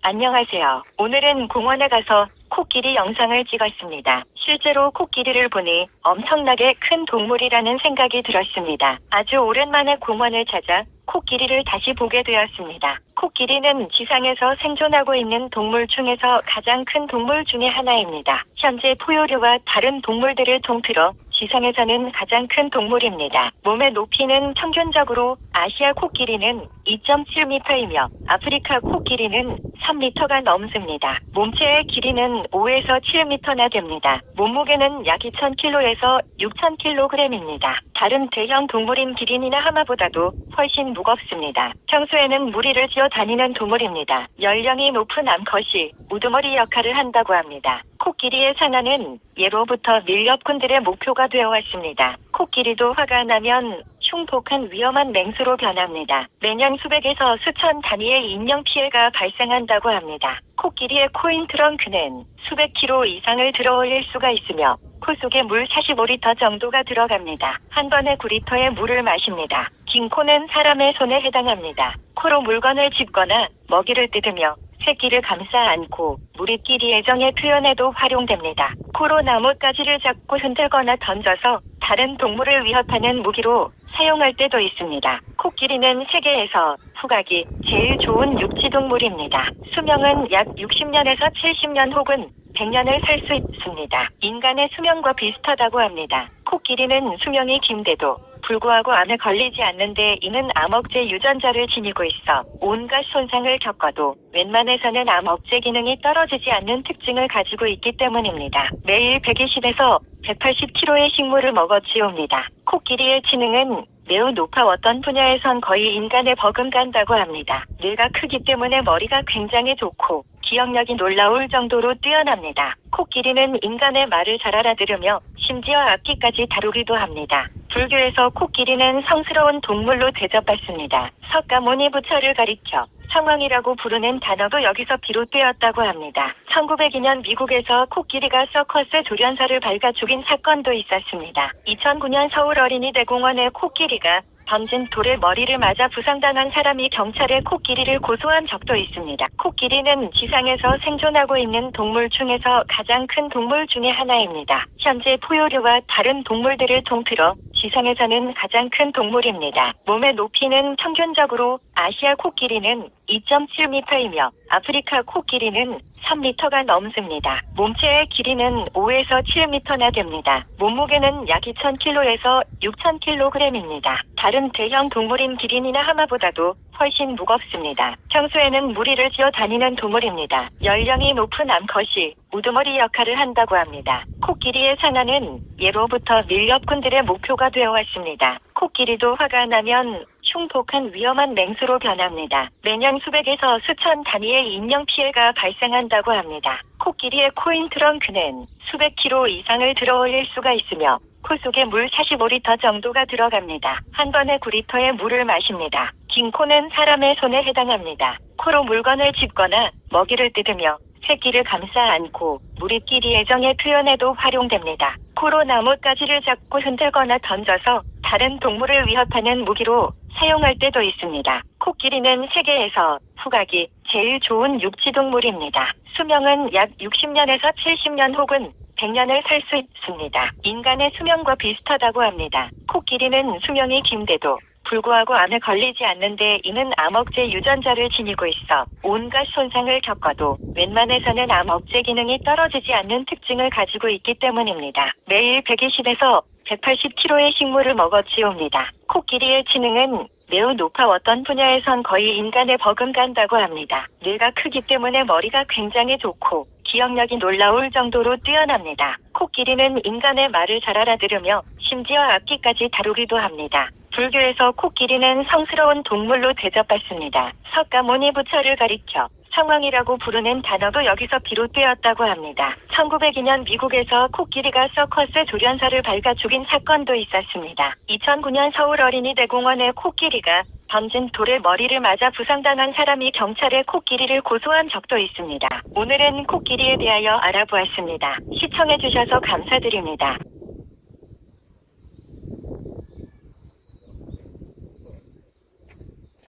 안녕하세요. 오늘은 공원에 가서 코끼리 영상을 찍었습니다. 실제로 코끼리를 보니 엄청나게 큰 동물이라는 생각이 들었습니다. 아주 오랜만에 공원을 찾아 코끼리를 다시 보게 되었습니다. 코끼리는 지상에서 생존하고 있는 동물 중에서 가장 큰 동물 중에 하나입니다. 현재 포유류와 다른 동물들을 통틀어 지상에서는 가장 큰 동물입니다. 몸의 높이는 평균적으로 아시아 코끼리는 2.7m이며 아프리카 코끼리는 3m가 넘습니다. 몸체의 길이는 5에서 7m나 됩니다. 몸무게는 약 2,000kg에서 6,000kg입니다. 다른 대형 동물인 기린이나 하마보다도 훨씬 무겁습니다. 평소에는 무리를 지어 다니는 동물입니다. 연령이 높은 암컷이 우두머리 역할을 한다고 합니다. 코끼리의 산화는 예로부터 밀렵꾼들의 목표가 되어 왔습니다. 코끼리도 화가 나면 흉폭한 위험한 맹수로 변합니다. 매년 수백에서 수천 단위의 인명 피해가 발생한다고 합니다. 코끼리의 코인 트렁크는 수백 킬로 이상을 들어 올릴 수가 있으며 코 속에 물 45리터 정도가 들어갑니다. 한 번에 9리터의 물을 마십니다. 긴 코는 사람의 손에 해당합니다. 코로 물건을 짚거나 먹이를 뜯으며 새끼를 감싸 안고 무리끼리 애정의 표현에도 활용됩니다. 코로 나뭇가지를 잡고 흔들거나 던져서 다른 동물을 위협하는 무기로 사용할 때도 있습니다. 코끼리는 세계에서 후각이 제일 좋은 육지동물입니다. 수명은 약 60년에서 70년 혹은 100년을 살 수 있습니다. 인간의 수명과 비슷하다고 합니다. 코끼리는 수명이 긴데도 불구하고 암에 걸리지 않는데 이는 암 억제 유전자를 지니고 있어 온갖 손상을 겪어도 웬만해서는 암 억제 기능이 떨어지지 않는 특징을 가지고 있기 때문입니다. 매일 120에서 180kg의 식물을 먹어 치웁니다. 코끼리의 지능은 매우 높아 어떤 분야에선 거의 인간에 버금간다고 합니다. 뇌가 크기 때문에 머리가 굉장히 좋고 기억력이 놀라울 정도로 뛰어납니다. 코끼리는 인간의 말을 잘 알아들으며 심지어 악기까지 다루기도 합니다. 불교에서 코끼리는 성스러운 동물로 대접받습니다. 석가모니 부처를 가리켜 성왕이라고 부르는 단어도 여기서 비롯되었다고 합니다. 1902년 미국에서 코끼리가 서커스 조련사를 밟아 죽인 사건도 있었습니다. 2009년 서울 어린이대공원에 코끼리가 던진 돌에 머리를 맞아 부상당한 사람이 경찰에 코끼리를 고소한 적도 있습니다. 코끼리는 지상에서 생존하고 있는 동물 중에서 가장 큰 동물 중에 하나입니다. 현재 포유류와 다른 동물들을 통틀어 지상에서는 가장 큰 동물입니다. 몸의 높이는 평균적으로 아시아 코끼리는 2.7m이며 아프리카 코끼리는 3m가 넘습니다. 몸체의 길이는 5에서 7m나 됩니다. 몸무게는 약 2,000kg에서 6,000kg입니다. 다른 대형 동물인 기린이나 하마보다도 훨씬 무겁습니다. 평소에는 무리를 지어 다니는 동물입니다. 연령이 높은 암컷이 우두머리 역할을 한다고 합니다. 코끼리의 산화는 예로부터 밀렵꾼들의 목표가 되어 왔습니다. 코끼리도 화가 나면 흉폭한 위험한 맹수로 변합니다. 매년 수백에서 수천 단위의 인명 피해가 발생한다고 합니다. 코끼리의 코인 트렁크는 수백 킬로 이상을 들어 올릴 수가 있으며 코 속에 물 45리터 정도가 들어갑니다. 한 번에 9리터의 물을 마십니다. 긴 코는 사람의 손에 해당합니다. 코로 물건을 짚거나 먹이를 뜯으며 새끼를 감싸 안고 무리끼리 애정의 표현에도 활용됩니다. 코로 나뭇가지를 잡고 흔들거나 던져서 다른 동물을 위협하는 무기로 사용할 때도 있습니다. 코끼리는 세계에서 후각이 제일 좋은 육지동물입니다. 수명은 약 60년에서 70년 혹은 100년을 살 수 있습니다. 인간의 수명과 비슷하다고 합니다. 코끼리는 수명이 긴데도 불구하고 암에 걸리지 않는데 이는 암 억제 유전자를 지니고 있어 온갖 손상을 겪어도 웬만해서는 암 억제 기능이 떨어지지 않는 특징을 가지고 있기 때문입니다. 매일 120에서 180kg의 식물을 먹어 치웁니다. 코끼리의 지능은 매우 높아 어떤 분야에선 거의 인간에 버금간다고 합니다. 뇌가 크기 때문에 머리가 굉장히 좋고 기억력이 놀라울 정도로 뛰어납니다. 코끼리는 인간의 말을 잘 알아들으며 심지어 악기까지 다루기도 합니다. 불교에서 코끼리는 성스러운 동물로 대접받습니다. 석가모니 부처를 가리켜 성왕이라고 부르는 단어도 여기서 비롯되었다고 합니다. 1902년 미국에서 코끼리가 서커스 조련사를 밟아 죽인 사건도 있었습니다. 2009년 서울 어린이대공원에 코끼리가 던진 돌에 머리를 맞아 부상당한 사람이 경찰에 코끼리를 고소한 적도 있습니다. 오늘은 코끼리에 대하여 알아보았습니다. 시청해주셔서 감사드립니다.